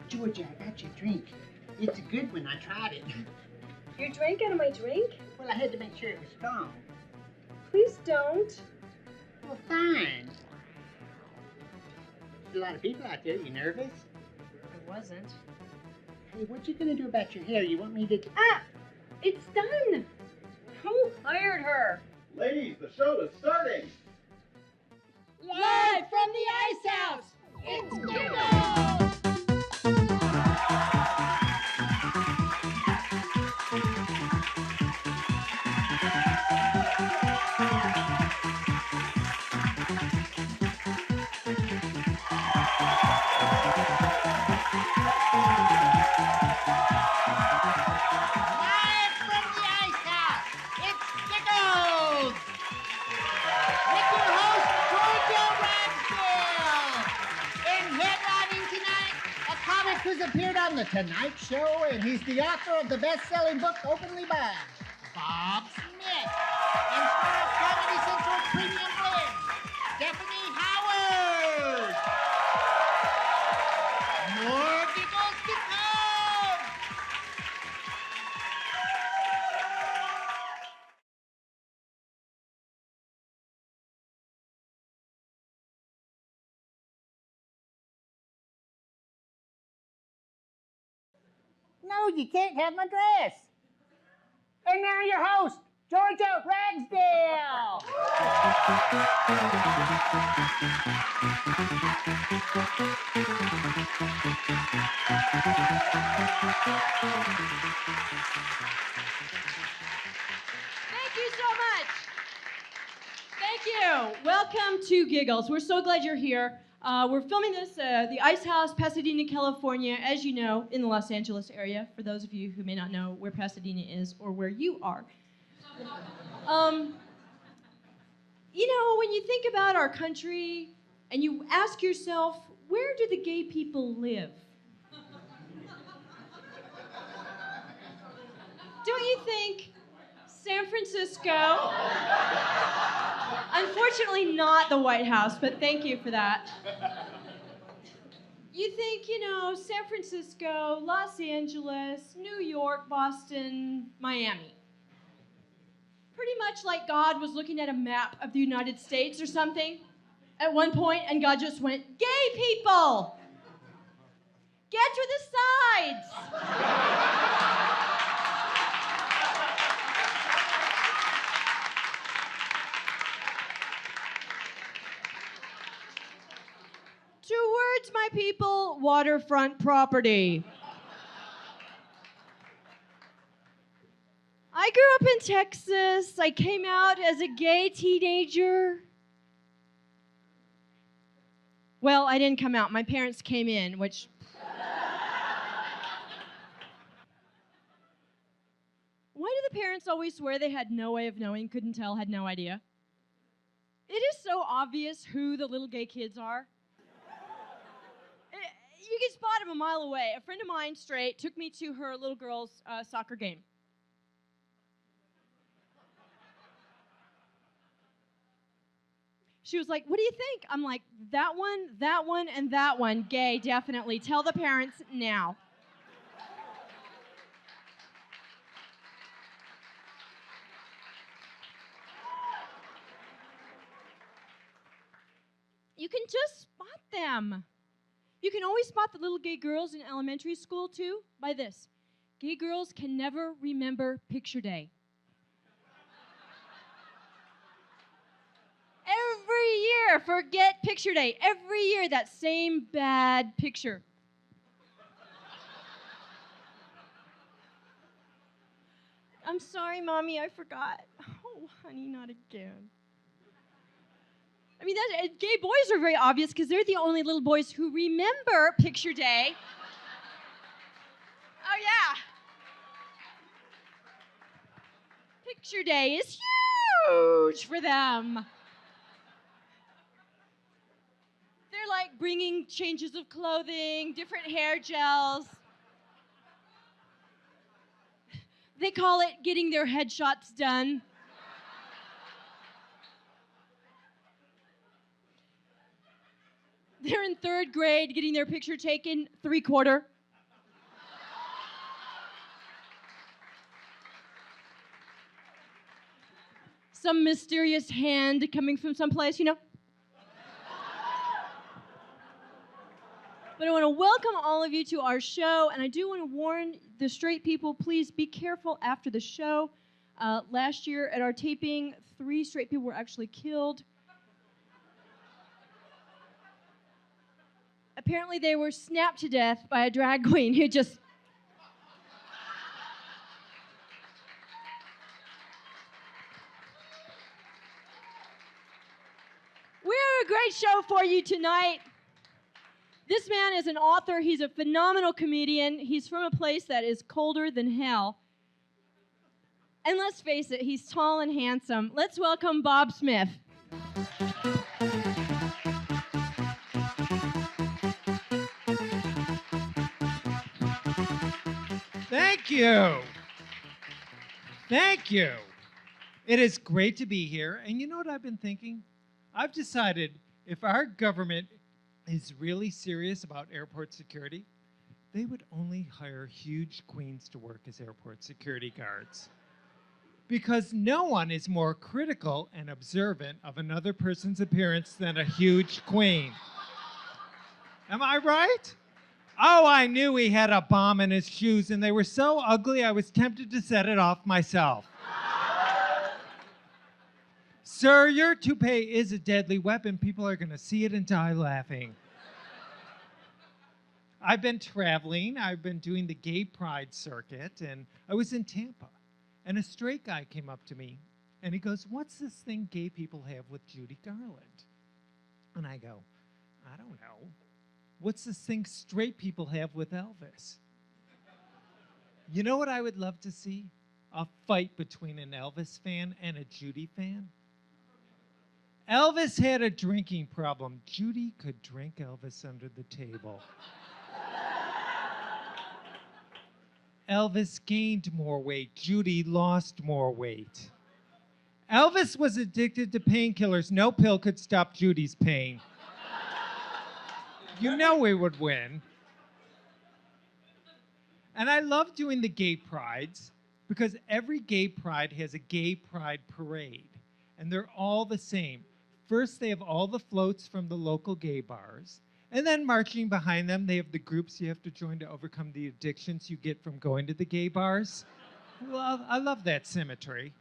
Georgia, I got your drink. It's a good one. I tried it. You drank out of my drink? Well, I had to make sure it was strong. Please don't. Well, fine. There's a lot of people out there. You nervous? I wasn't. Hey, what you gonna do about your hair? You want me to... Ah! It's done! Who hired her? Ladies, the show is starting! Live from the Ice House, it's Giggles! Who's appeared on The Tonight Show, and he's the author of the best-selling book, Openly Bad, Bob Smith. And star of Comedy Central Premium Blend, Stephanie Howard. More giggles to come. No, you can't have my dress. And now your host, Georgia Ragsdale. Thank you so much. Thank you. Welcome to Giggles. We're so glad you're here. We're filming this at the Ice House, Pasadena, California, as you know, in the Los Angeles area, for those of you who may not know where Pasadena is or where you are. You know, when you think about our country and you ask yourself, where do the gay people live? Don't you think San Francisco? Unfortunately, not the White House, but thank you for that. You think, you know, San Francisco, Los Angeles, New York, Boston, Miami. Pretty much like God was looking at a map of the United States or something at one point, and God just went, gay people! Get to the sides! Two words, my people, waterfront property. I grew up in Texas. I came out as a gay teenager. Well, I didn't come out. My parents came in, which... Why do the parents always swear they had no way of knowing, couldn't tell, had no idea? It is so obvious who the little gay kids are. You can spot them a mile away. A friend of mine, straight, took me to her little girl's soccer game. She was like, what do you think? I'm like, that one, and that one. Gay, definitely. Tell the parents now. You can just spot them. You can always spot the little gay girls in elementary school, too, by this. Gay girls can never remember picture day. Every year, forget picture day. Every year, that same bad picture. I'm sorry, Mommy, I forgot. Oh, honey, not again. I mean, gay boys are very obvious because they're the only little boys who remember picture day. Oh, yeah. Picture day is huge for them. They're like bringing changes of clothing, different hair gels. They call it getting their headshots done. They're in 3rd grade getting their picture taken, 3/4. some mysterious hand coming from someplace, you know. But I want to welcome all of you to our show, and I do want to warn the straight people, please be careful after the show. Last year at our taping, 3 straight people were actually killed. Apparently they were snapped to death by a drag queen who just... We have a great show for you tonight. This man is an author. He's a phenomenal comedian. He's from a place that is colder than hell. And let's face it, he's tall and handsome. Let's welcome Bob Smith. Thank you. Thank you. It is great to be here. And you know what I've been thinking? I've decided if our government is really serious about airport security, they would only hire huge queens to work as airport security guards. Because no one is more critical and observant of another person's appearance than a huge queen. Am I right? Oh, I knew he had a bomb in his shoes, and they were so ugly I was tempted to set it off myself. Sir, your toupee is a deadly weapon. People are going to see it and die laughing. I've been traveling. I've been doing the gay pride circuit, and I was in Tampa. And a straight guy came up to me, and he goes, "What's this thing gay people have with Judy Garland?" And I go, "I don't know. What's this thing straight people have with Elvis?" You know what I would love to see? A fight between an Elvis fan and a Judy fan. Elvis had a drinking problem. Judy could drink Elvis under the table. Elvis gained more weight. Judy lost more weight. Elvis was addicted to painkillers. No pill could stop Judy's pain. You know we would win. And I love doing the gay prides because every gay pride has a gay pride parade. And they're all the same. First, they have all the floats from the local gay bars. And then marching behind them, they have the groups you have to join to overcome the addictions you get from going to the gay bars. Well, I love that symmetry.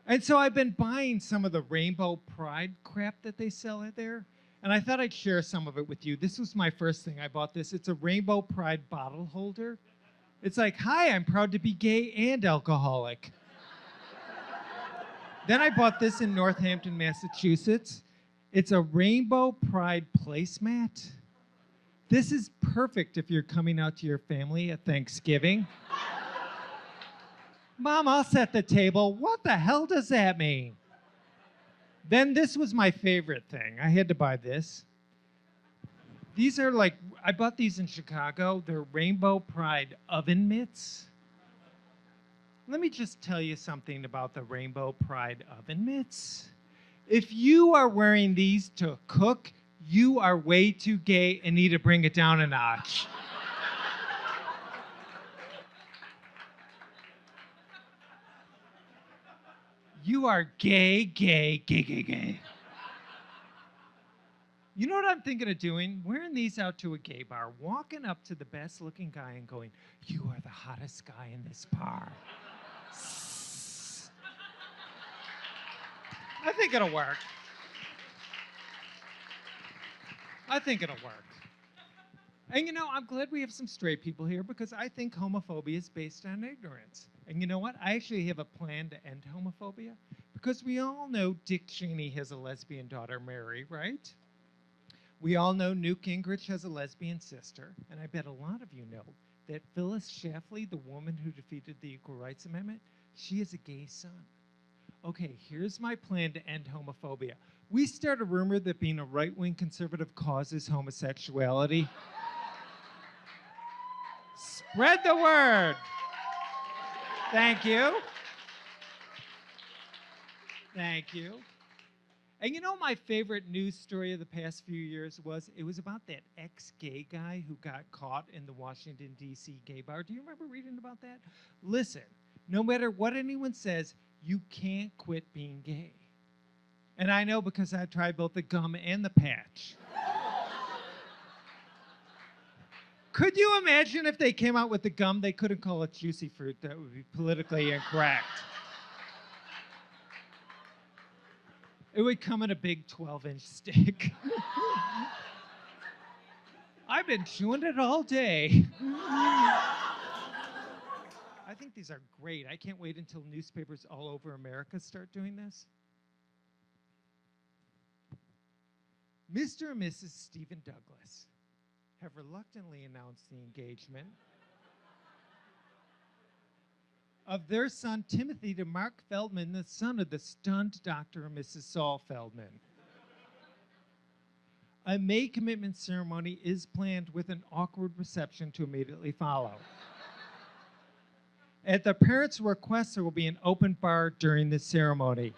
And so I've been buying some of the rainbow pride crap that they sell out there. And I thought I'd share some of it with you. This was my first thing. I bought this. It's a rainbow pride bottle holder. It's like, "Hi, I'm proud to be gay and alcoholic." Then I bought this in Northampton, Massachusetts. It's a rainbow pride placemat. This is perfect if you're coming out to your family at Thanksgiving. "Mom, I'll set the table." What the hell does that mean? Then this was my favorite thing. I had to buy this. These are like, I bought these in Chicago. They're rainbow pride oven mitts. Let me just tell you something about the rainbow pride oven mitts. If you are wearing these to cook, you are way too gay and need to bring it down a notch. You are gay, gay, gay, gay, gay. You know what I'm thinking of doing? Wearing these out to a gay bar, walking up to the best looking guy and going, "You are the hottest guy in this bar." I think it'll work. I think it'll work. And you know, I'm glad we have some straight people here because I think homophobia is based on ignorance. And you know what? I actually have a plan to end homophobia because we all know Dick Cheney has a lesbian daughter, Mary, right? We all know Newt Gingrich has a lesbian sister. And I bet a lot of you know that Phyllis Schlafly, the woman who defeated the Equal Rights Amendment, she has a gay son. Okay, here's my plan to end homophobia. We start a rumor that being a right-wing conservative causes homosexuality. Spread the word. Thank you. Thank you. And you know my favorite news story of the past few years was? It was about that ex-gay guy who got caught in the Washington, D.C. gay bar. Do you remember reading about that? Listen, no matter what anyone says, You can't quit being gay. And I know because I tried both the gum and the patch. Could you imagine if they came out with the gum, they couldn't call it juicy fruit? That would be politically incorrect. It would come in a big 12-inch stick. I've been chewing it all day. I think these are great. I can't wait until newspapers all over America start doing this. Mr. and Mrs. Stephen Douglas have reluctantly announced the engagement of their son Timothy to Mark Feldman, the son of the stunned Dr. and Mrs. Saul Feldman. A May commitment ceremony is planned with an awkward reception to immediately follow. At the parents' request, there will be an open bar during the ceremony.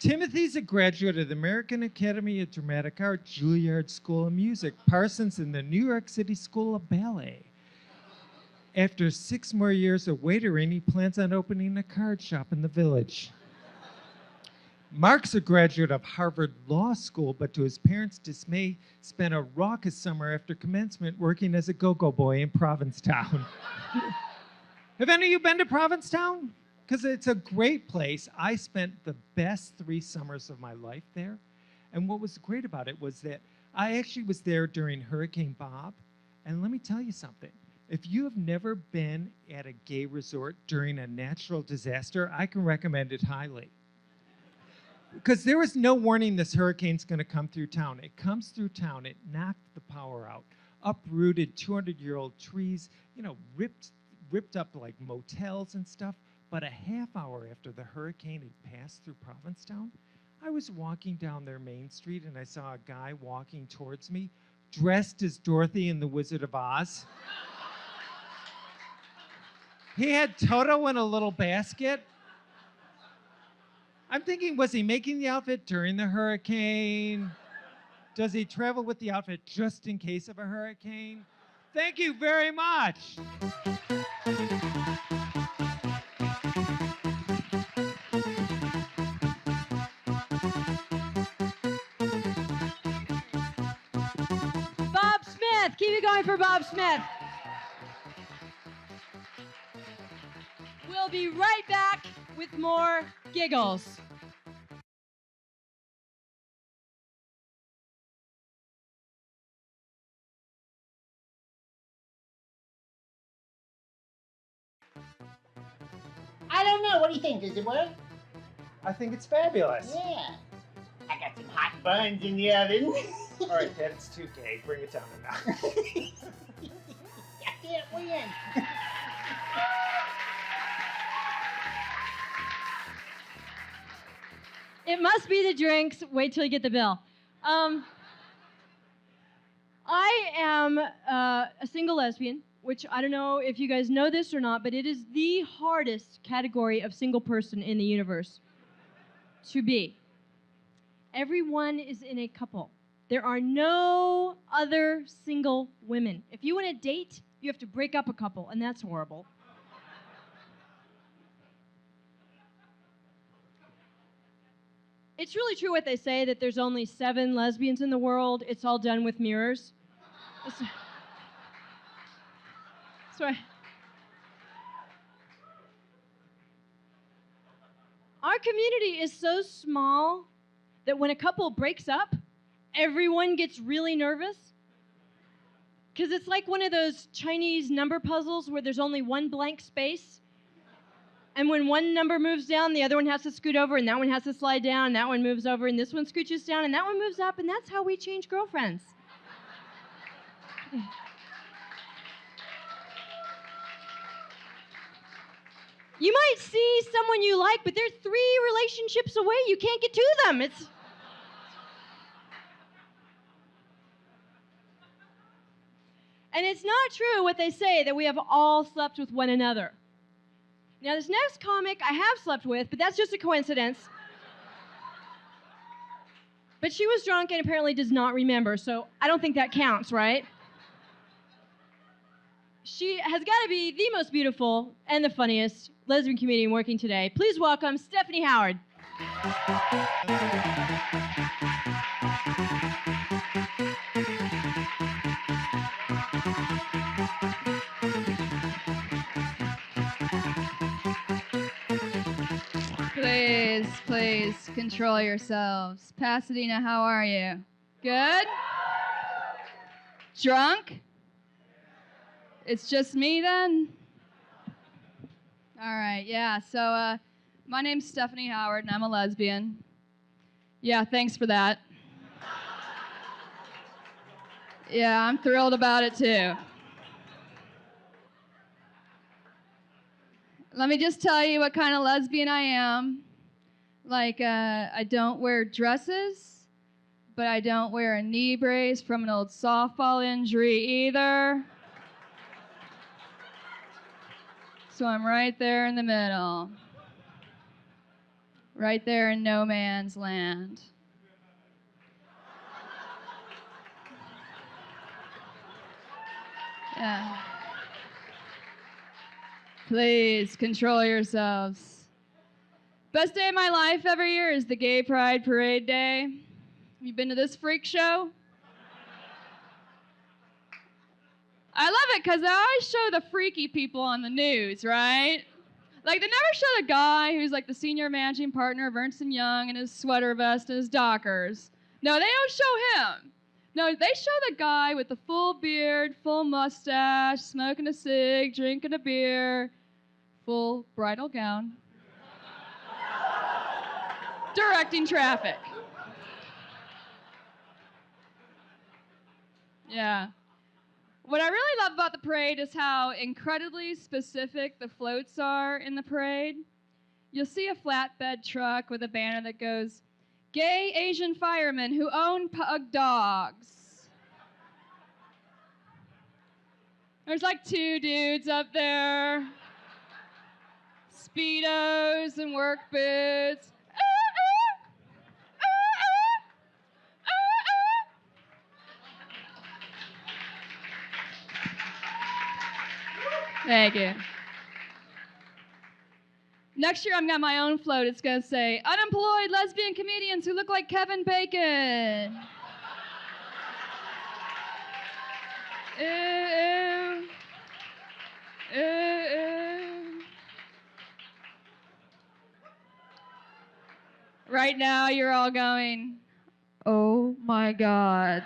Timothy's a graduate of the American Academy of Dramatic Art, Juilliard School of Music, Parsons, and the New York City School of Ballet. After 6 more years of waitering, he plans on opening a card shop in the village. Mark's a graduate of Harvard Law School, but to his parents' dismay, spent a raucous summer after commencement working as a go-go boy in Provincetown. Have any of you been to Provincetown? Because it's a great place. I spent the best 3 summers of my life there. And what was great about it was that I actually was there during Hurricane Bob. And let me tell you something. If you have never been at a gay resort during a natural disaster, I can recommend it highly. Because there was no warning this hurricane's going to come through town. It comes through town. It knocked the power out, uprooted 200-year-old trees, ripped up like motels and stuff. But a half hour after the hurricane had passed through Provincetown, I was walking down their main street and I saw a guy walking towards me dressed as Dorothy in The Wizard of Oz. He had Toto in a little basket. I'm thinking, was he making the outfit during the hurricane? Does he travel with the outfit just in case of a hurricane? Thank you very much. Bob Smith. Keep it going for Bob Smith. We'll be right back with more Giggles. I don't know. What do you think? Does it work? I think it's fabulous. Yeah. I got some hot buns in the oven. All right, Dad, it's too gay. Bring it down a notch. I can't win. It must be the drinks. Wait till you get the bill. I am a single lesbian, which I don't know if you guys know this or not, but it is the hardest category of single person in the universe to be. Everyone is in a couple. There are no other single women. If you want to date, you have to break up a couple, and that's horrible. It's really true what they say, that there's only 7 lesbians in the world. It's all done with mirrors. That's right. Our community is so small that when a couple breaks up, everyone gets really nervous. Because it's like one of those Chinese number puzzles where there's only one blank space. And when one number moves down, the other one has to scoot over, and that one has to slide down, and that one moves over, and this one scooches down, and that one moves up, and that's how we change girlfriends. You might see someone you like, but they're 3 relationships away. You can't get to them. And it's not true what they say, that we have all slept with one another. Now, this next comic I have slept with, but that's just a coincidence. But she was drunk and apparently does not remember, so I don't think that counts, right? She has got to be the most beautiful and the funniest lesbian comedian working today. Please welcome Stephanie Howard. Please, control yourselves. Pasadena, how are you? Good? Drunk? It's just me then? All right, yeah. So, my name's Stephanie Howard, and I'm a lesbian. Yeah, thanks for that. Yeah, I'm thrilled about it too. Let me just tell you what kind of lesbian I am. Like, I don't wear dresses, but I don't wear a knee brace from an old softball injury either. So I'm right there in the middle. Right there in no man's land. Yeah. Please control yourselves. Best day of my life every year is the Gay Pride Parade Day. Have you been to this freak show? I love it because they always show the freaky people on the news, right? Like, they never show the guy who's like the senior managing partner of Ernst & Young in his sweater vest and his Dockers. No, they don't show him. No, they show the guy with the full beard, full mustache, smoking a cig, drinking a beer, full bridal gown, directing traffic. Yeah. What I really love about the parade is how incredibly specific the floats are in the parade. You'll see a flatbed truck with a banner that goes, "Gay Asian firemen who own pug dogs." There's like 2 dudes up there, Speedos and work boots. Thank you. Next year, I'm going to have my own float. It's going to say, "Unemployed lesbian comedians who look like Kevin Bacon." Ew. Ew. Ew. Right now, you're all going, "Oh my God.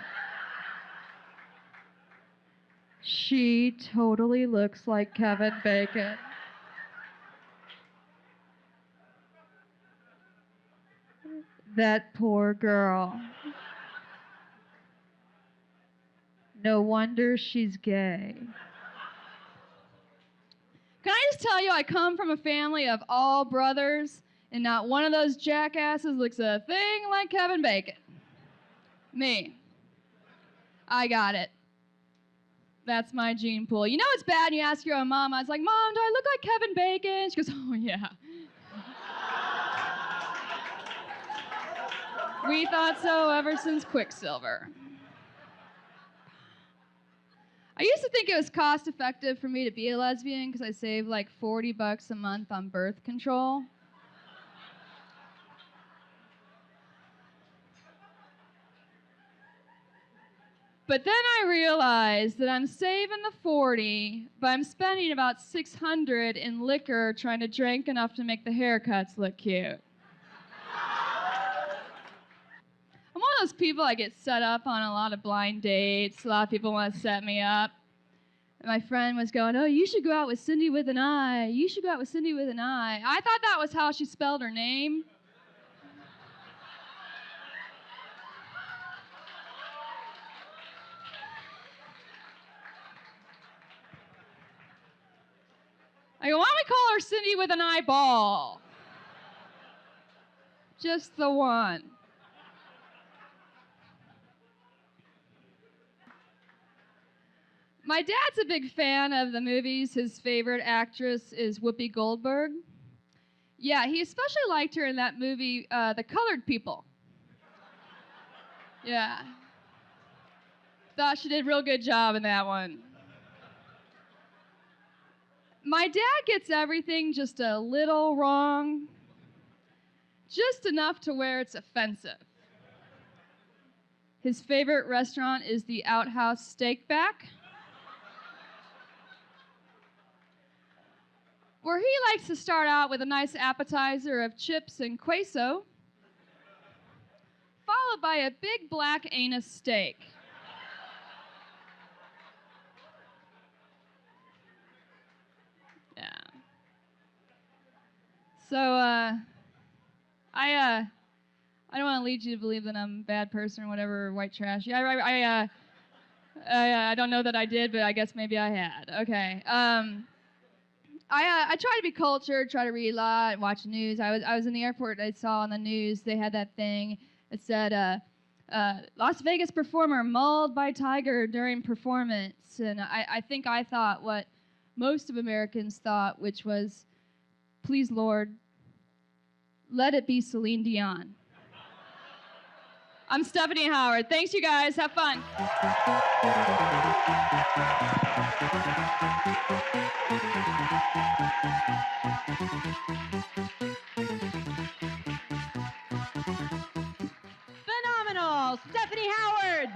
She totally looks like Kevin Bacon." That poor girl. No wonder she's gay. Can I just tell you, I come from a family of all brothers, and not one of those jackasses looks a thing like Kevin Bacon. Me. I got it. That's my gene pool. You know it's bad when you ask your own mom. I was like, "Mom, do I look like Kevin Bacon?" She goes, "Oh, yeah." We thought so ever since Quicksilver. I used to think it was cost effective for me to be a lesbian because I saved like $40 a month on birth control. But then I realized that I'm saving the 40, but I'm spending about 600 in liquor trying to drink enough to make the haircuts look cute. I'm one of those people I get set up on a lot of blind dates. A lot of people want to set me up. And my friend was going, "Oh, you should go out with Cindy with an I. You should go out with Cindy with an I." I thought that was how she spelled her name. I go, "Why don't we call her Cindy with an eyeball?" Just the one. My dad's a big fan of the movies. His favorite actress is Whoopi Goldberg. Yeah, he especially liked her in that movie, The Colored People. Yeah. Thought she did a real good job in that one. My dad gets everything just a little wrong. Just enough to where it's offensive. His favorite restaurant is the Outhouse Steakback, where he likes to start out with a nice appetizer of chips and queso, followed by a big black anus steak. Yeah. So, I don't want to lead you to believe that I'm a bad person or whatever, or white trash. Yeah, I don't know that I did, but I guess maybe I had. Okay. I try to be cultured, try to read a lot, watch the news. I was in the airport. I saw on the news they had that thing. It said, Las Vegas performer mauled by tiger during performance. And I think I thought what most of Americans thought, which was, please, Lord, let it be Celine Dion. I'm Stephanie Howard. Thanks, you guys. Have fun. Phenomenal! Stephanie Howard!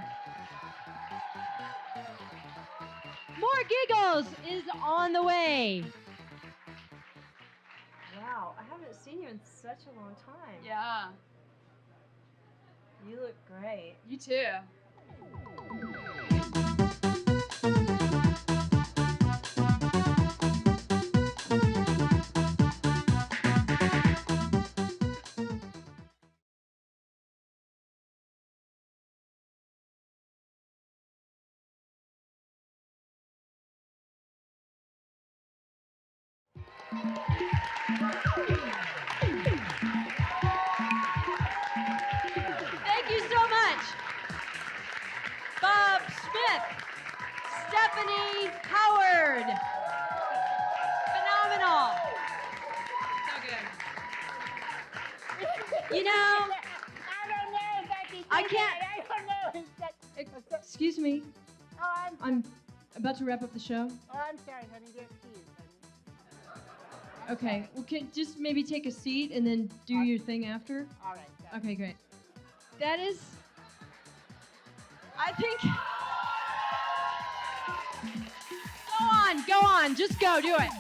More Giggles is on the way. Wow, I haven't seen you in such a long time. Yeah, You look great. you too. Thank you so much. Bob Smith, Stephanie Howard. Phenomenal. So good. You know, I don't know if I can I do can't- that. I don't know if that... excuse me. Oh, I'm about to wrap up the show. I'm sorry, honey. That's cute, honey. Okay. Well, can just maybe take a seat and then do your thing after? All right. got it. Okay, great. That is, I think. Go on, just go, do it.